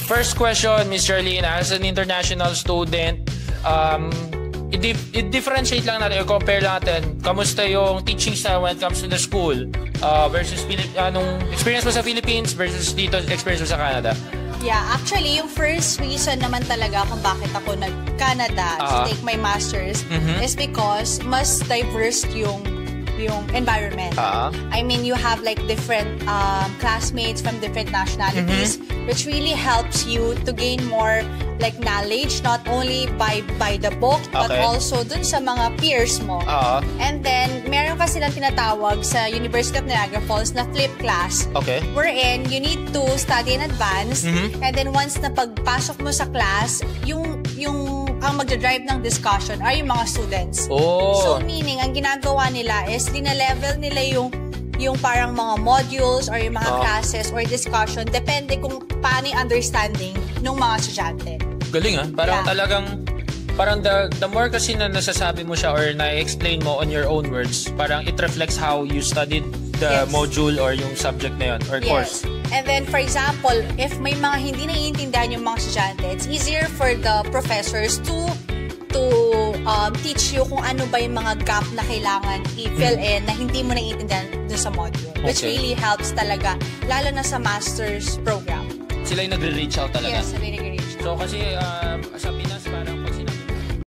first question, Miss Charlene, as an international student, i-differentiate lang natin, or compare lang natin, kamusta yung teaching style when it comes to the school versus anong experience mo sa Philippines versus dito experience mo sa Canada? Yeah, actually, yung first reason naman talaga kung bakit ako nag-Canada to take my master's is because mas diverse yung environment. I mean, you have like different classmates from different nationalities, which really helps you to gain more like knowledge, not only by the book, but also dun sa mga peers mo. And then, meron kasi silang tinatawag sa University of Niagara Falls na flip class. Wherein, you need to study in advance, and then once na pagpasok mo sa class, ang magdadrive ng discussion are yung mga students. So, meaning, ang ginagawa nila is dina-level nila yung parang mga modules or yung mga classes or discussion, depende kung paano yung understanding ng mga estudyante. Galing parang talagang, parang the more kasi na nasasabi mo siya or na-explain mo on your own words, parang it reflects how you studied the module or yung subject na yun or course. And then, for example, if may mga hindi naiintindihan yung mga estudyante, it's easier for the professors to teach you kung ano ba yung mga gap na kailangan i-fill in na hindi mo naiintindihan dun sa module. Which really helps talaga, lalo na sa master's program. Sila yung nagre-reach out talaga? Yes, sila yung nagre-reach out. So, kasi